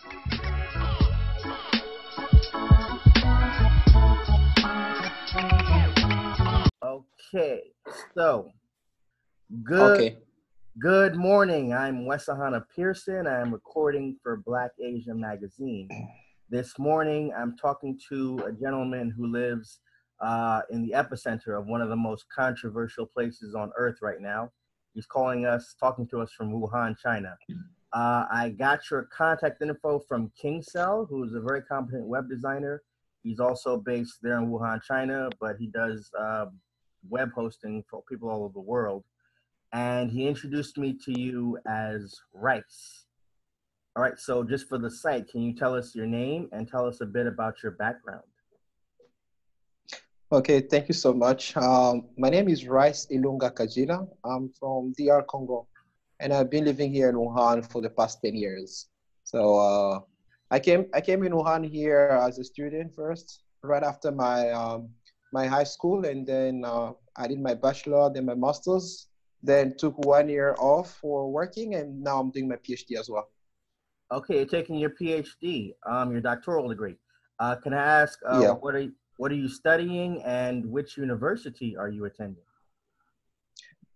Okay, so good Okay. good morning. I'm Wesahana Pearson. I am recording for Black Asia Magazine. This morning, I'm talking to a gentleman who lives in the epicenter of one of the most controversial places on earth right now. He's talking to us from Wuhan, China. I got your contact info from King Cell, who is a very competent web designer. He's also based there in Wuhan, China, but he does web hosting for people all over the world. And he introduced me to you as Rice. All right, so just for the site, can you tell us your name and tell us a bit about your background? Okay, thank you so much. My name is Rice Ilunga Kajila. I'm from DR Congo, and I've been living here in Wuhan for the past 10 years. So I came in Wuhan here as a student first, right after my high school, and then I did my bachelor, then my master's, then took 1 year off for working, and now I'm doing my PhD as well. Okay, you're taking your PhD, your doctoral degree. Can I ask Yeah. what are you studying and which university are you attending?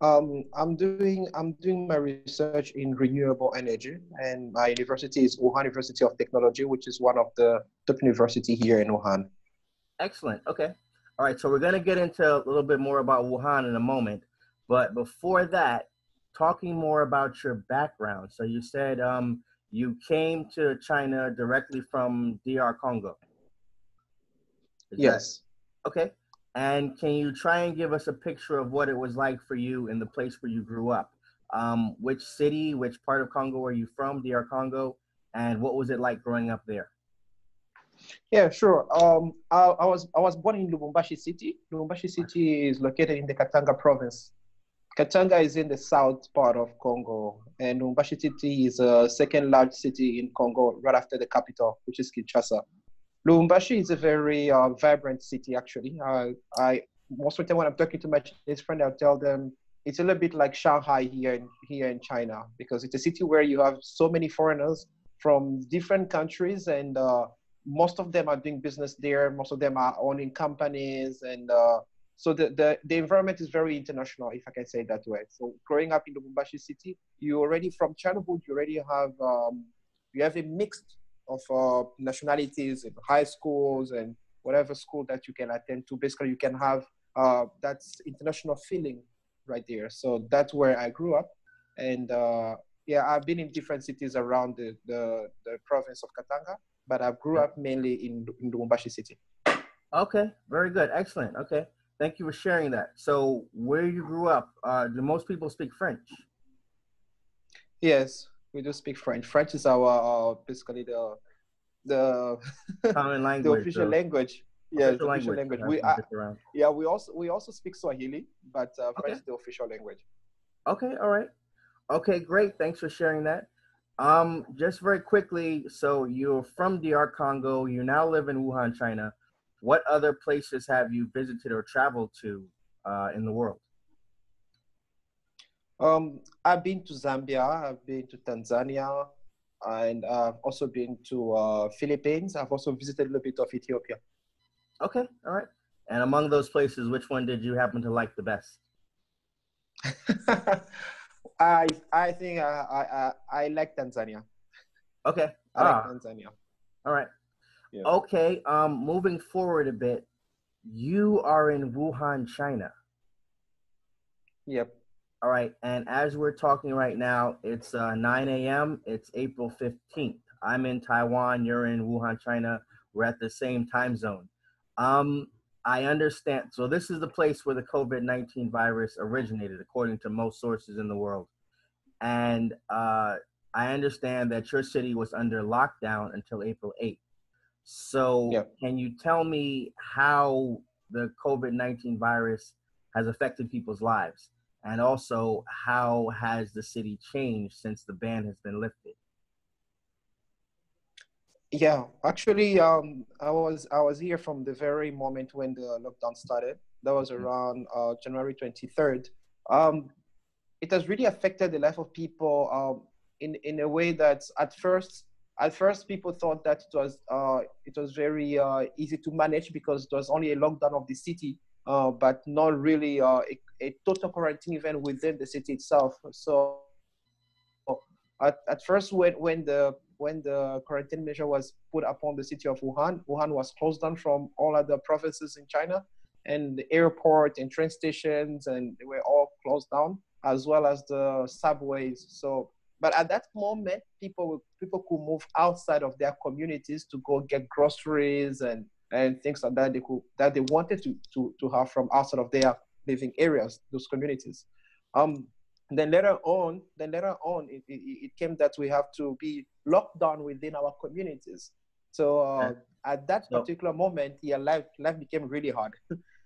I'm doing my research in renewable energy, and my university is Wuhan University of Technology, which is one of the top university here in Wuhan. Excellent. Okay. All right. So we're going to get into a little bit more about Wuhan in a moment. But before that, talking more about your background. So you said you came to China directly from DR Congo. Is that Yes. okay? And can you try and give us a picture of what it was like for you in the place where you grew up? Which city, which part of Congo are you from, DR Congo? And what was it like growing up there? Yeah, sure. I was born in Lubumbashi City. Lubumbashi City is located in the Katanga province. Katanga is in the south part of Congo, and Lubumbashi City is a second large city in Congo, right after the capital, which is Kinshasa. Lubumbashi is a very vibrant city, actually. I Most of the time when I'm talking to my Chinese friend, I'll tell them it's a little bit like Shanghai here in China, because it's a city where you have so many foreigners from different countries, and most of them are doing business there. Most of them are owning companies, and so the environment is very international, if I can say it that way. So growing up in Lubumbashi city, you already from childhood you have a mixed of nationalities in high schools and whatever school that you can attend to. Basically, you can have that's international feeling right there. So that's where I grew up, and yeah, I've been in different cities around the province of Katanga, but I grew Yeah. up mainly in Lubumbashi city. Okay, very good. Excellent. Okay. Thank you for sharing that. So, where you grew up, do most people speak French? Yes, we do speak French. French is our basically the Common the language, official the language. Yes, official the official language language. that has been picked around. Yeah, we also speak Swahili, but French Okay. is the official language. Okay. All right. Okay. Great. Thanks for sharing that. Just very quickly. So, you're from DR Congo. You now live in Wuhan, China. What other places have you visited or traveled to in the world? I've been to Zambia, I've been to Tanzania, and I've also been to Philippines. I've also visited a little bit of Ethiopia. Okay. All right. And among those places, which one did you happen to like the best? I think I like Tanzania. Okay. I like Ah. Tanzania. All right. Yeah. Okay. Moving forward a bit, you are in Wuhan, China. Yep. All right. And as we're talking right now, it's 9 a.m. It's April 15th. I'm in Taiwan. You're in Wuhan, China. We're at the same time zone. Um, I understand. So, this is the place where the COVID-19 virus originated, according to most sources in the world. And I understand that your city was under lockdown until April 8th. So, Yep. can you tell me how the COVID-19 virus has affected people's lives? And also, how has the city changed since the ban has been lifted? Yeah. Actually, I was here from the very moment when the lockdown started. That was Mhm. around January 23rd. Um, it has really affected the life of people in a way that at first At first, people thought that it was very easy to manage because it was only a lockdown of the city, but not really a total quarantine even within the city itself. So at first, when the quarantine measure was put upon the city of Wuhan, Wuhan was closed down from all other provinces in China, and the airport and train stations, and they were all closed down, as well as the subways. So, but at that moment, people could move outside of their communities to go get groceries and things like that they wanted to have from outside of their living areas, those communities. Um, it came that we have to be locked down within our communities. So Okay. at that So, particular moment, yeah, life became really hard.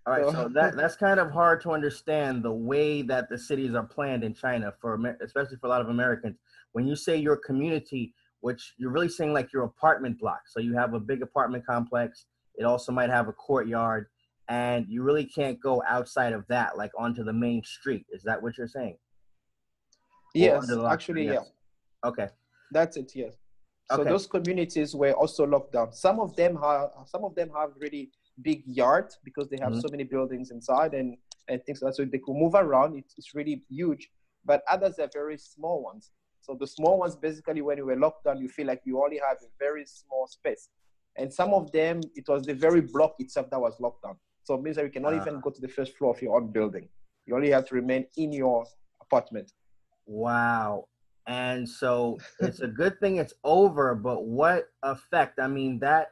all right, So so that's kind of hard to understand the way that the cities are planned in China for especially for a lot of Americans. When you say your community, which you're really saying like your apartment block. So you have a big apartment complex. It also might have a courtyard, and you really can't go outside of that, like onto the main street. Is that what you're saying? Or under yes, the lockdown? actually, yeah, Yes. Okay. that's it. Yes. So Okay. those communities were also locked down. Some of them have really big yards because they have Hmm. so many buildings inside and things like that. So they could move around. It's really huge. But others are very small ones. So the small ones, basically, when you were locked down, you feel like you only have a very small space. And some of them, it was the very block itself that was locked down. So it means that you cannot Uh, even go to the first floor of your own building. You only have to remain in your apartment. wow. And so it's a good thing it's over, but what effect? I mean, that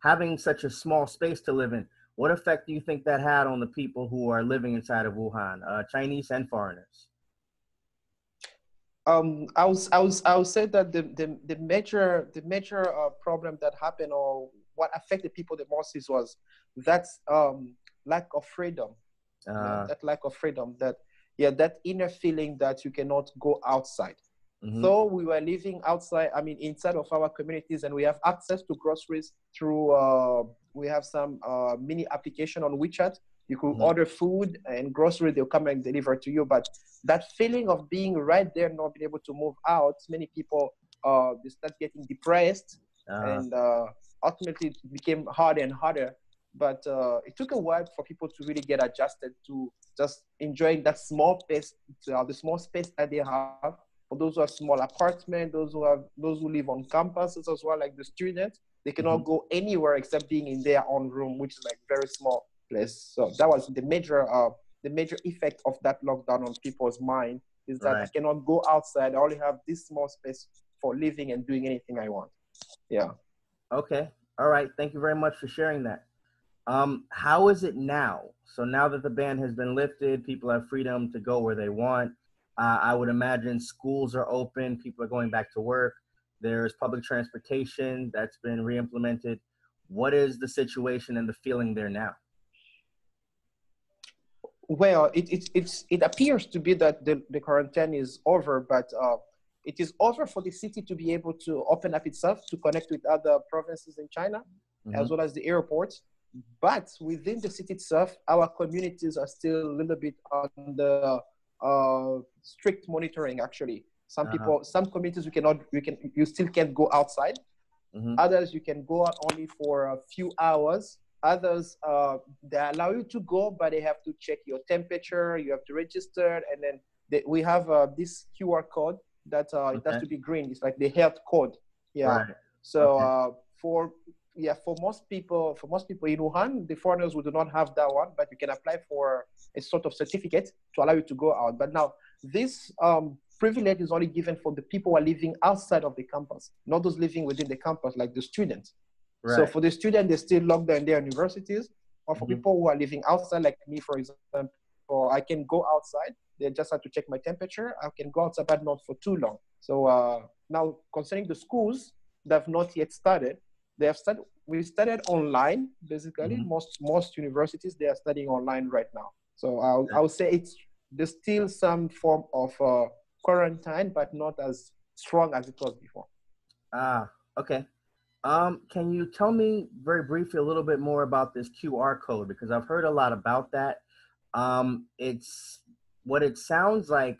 having such a small space to live in, what effect do you think that had on the people who are living inside of Wuhan, Chinese and foreigners? I would say that the major problem that happened, or what affected people the most, was that lack of freedom. Yeah, Uh, that lack of freedom. That, yeah, that inner feeling that you cannot go outside. hmm. So we were living outside, I mean, inside of our communities, and we have access to groceries through, we have some mini application on WeChat. You could Hmm. order food and grocery, they'll come and deliver to you. But that feeling of being right there, not being able to move out, many people, they start getting depressed, Uh, and ultimately it became harder and harder. But it took a while for people to really get adjusted to just enjoying that small space, the small space that they have. For those who have small apartments, those who live on campuses as well, like the students, they cannot mhm. go anywhere except being in their own room, which is like very small place. So that was the major effect of that lockdown on people's mind, is that I Right. cannot go outside. I only have this small space for living and doing anything I want. Yeah. Okay. All right. Thank you very much for sharing that. How is it now? So now that the ban has been lifted, people have freedom to go where they want. I would imagine schools are open, people are going back to work. There's public transportation that's been re-implemented. What is the situation and the feeling there now? Well, it appears to be that the quarantine is over, but it is over for the city to be able to open up itself to connect with other provinces in China, Hmm. as well as the airports. But within the city itself, our communities are still a little bit under strict monitoring. Actually, Uh, some communities you still can't go outside. hmm. Others, you can go out only for a few hours. Others, they allow you to go, but they have to check your temperature. You have to register, and then we have this QR code that it has Okay. to be green. It's like the health code. Yeah. Right. So Okay. for most people in Wuhan, the foreigners who do not have that one, but you can apply for a sort of certificate to allow you to go out. But now this privilege is only given for the people who are living outside of the campus, not those living within the campus, like the students. So Right. for the student, they still locked down in their universities. Or for Hmm. people who are living outside, like me, for example, I can go outside. They just have to check my temperature. I can go outside, but not for too long. So now, concerning the schools that have not yet started, they have started. We started online, basically. Hmm. Most universities, they are studying online right now. So I'll say there's still some form of quarantine, but not as strong as it was before. Ah, okay. Can you tell me very briefly a little bit more about this QR code? Because I've heard a lot about that. It's what it sounds like.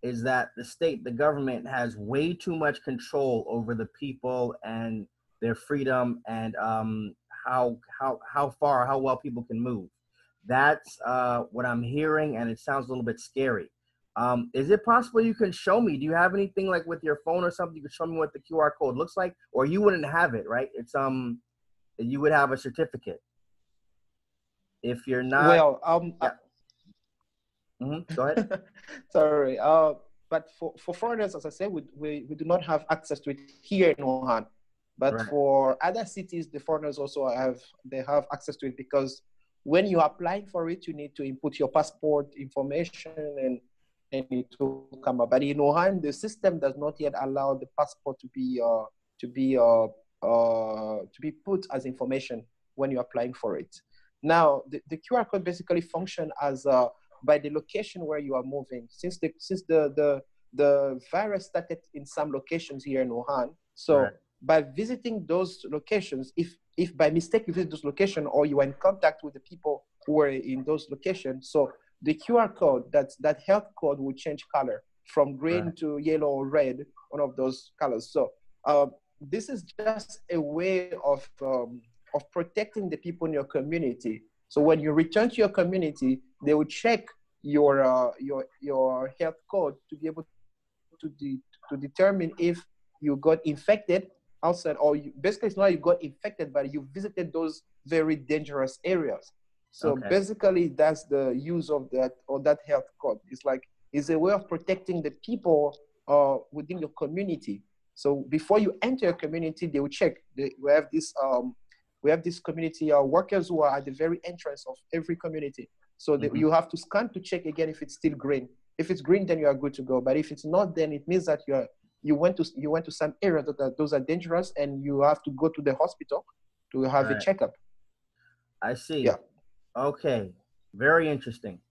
is that the government has way too much control over the people and their freedom and how well people can move. That's what I'm hearing, and it sounds a little bit scary. Is it possible you can show me? Do you have anything like with your phone or something? You can show me what the QR code looks like, or you wouldn't have it, right? It's you would have a certificate. If you're not, Well, yeah. Go ahead. sorry. But for foreigners, as I said, we do not have access to it here in Wuhan. But Right. for other cities, the foreigners also have access to it, because when you're applying for it, you need to input your passport information and it will come up. But in Wuhan, the system does not yet allow the passport to be put as information when you're applying for it. Now, the QR code basically function as by the location where you are moving. Since the virus started in some locations here in Wuhan, so Right. by visiting those locations, if by mistake you visit those locations or you are in contact with the people who are in those locations, so the QR code, that health code will change color from green Right. to yellow or red, one of those colors. So this is just a way of protecting the people in your community. So when you return to your community, they will check your health code to be able to determine if you got infected outside, or basically it's not you got infected, but you visited those very dangerous areas. So Okay. basically that's the use of that health code. It's a way of protecting the people within your community. So before you enter a community, they will check. We have this community workers who are at the very entrance of every community. So you have to scan to check again if it's still green. If it's green, then you are good to go. But if it's not, then it means that you went to some area those are dangerous, and you have to go to the hospital to have a Right. checkup. I see. Yeah. Okay. Very interesting.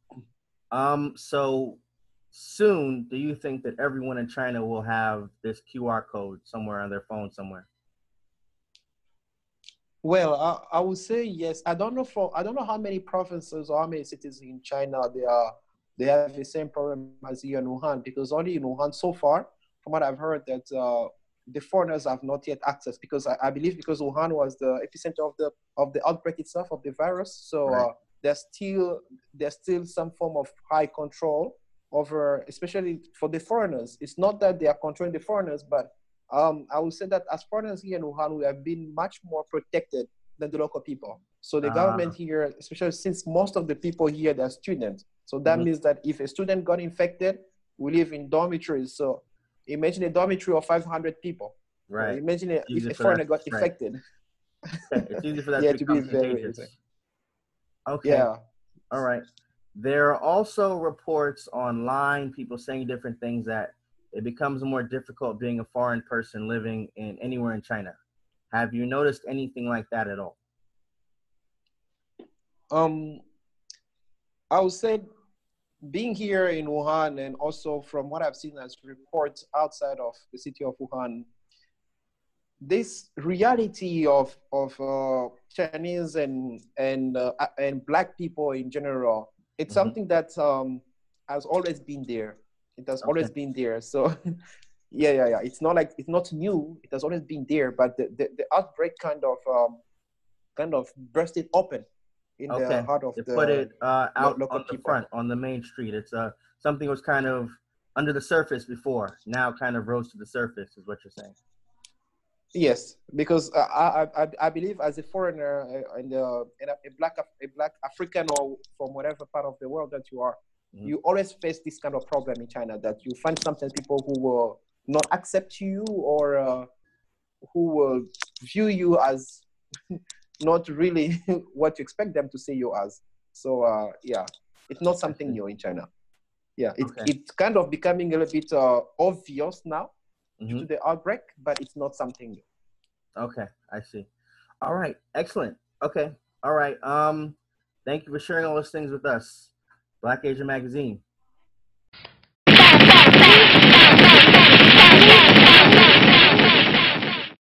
So soon, do you think that everyone in China will have this QR code somewhere on their phone somewhere? Well, I would say yes. I don't know how many provinces or how many cities in China they have the same problem as here in Wuhan, because only in Wuhan so far, from what I've heard, that the foreigners have not yet access, because I believe because Wuhan was the epicenter of the outbreak itself of the virus. So Right. there's still some form of high control over, especially for the foreigners. It's not that they are controlling the foreigners, but I would say that as foreigners here in Wuhan, we have been much more protected than the local people. So the government here, especially since most of the people here, they're students. So that means that if a student got infected, we live in dormitories. So imagine a dormitory of 500 people. Right. So imagine if a For that, foreigner got right. infected. It's easy for that Yeah, to to be become very contagious. Okay. yeah. All right. There are also reports online, people saying different things, that it becomes more difficult being a foreign person living in anywhere in China. Have you noticed anything like that at all? I would say being here in Wuhan, and also from what I've seen as reports outside of the city of Wuhan, this reality of Chinese and Black people in general, it's something that has always been there. It has always been there. So yeah. It's not new. It has always been there, but the outbreak kind of burst it open in the heart of They the put it out local on the people. front, on the main street. It's something was kind of under the surface before, now kind of rose to the surface, is what you're saying. Yes, because I believe as a foreigner and a black African, or from whatever part of the world that you are, you always face this kind of problem in China, that you find sometimes people who will not accept you, or who will view you as not really what you expect them to see you as. So yeah, it's not something new in China. Yeah, it's kind of becoming a little bit obvious now due to the outbreak, but it's not something new. Okay, I see. All right, excellent. Okay, all right. Thank you for sharing all those things with us. Black Asian Magazine.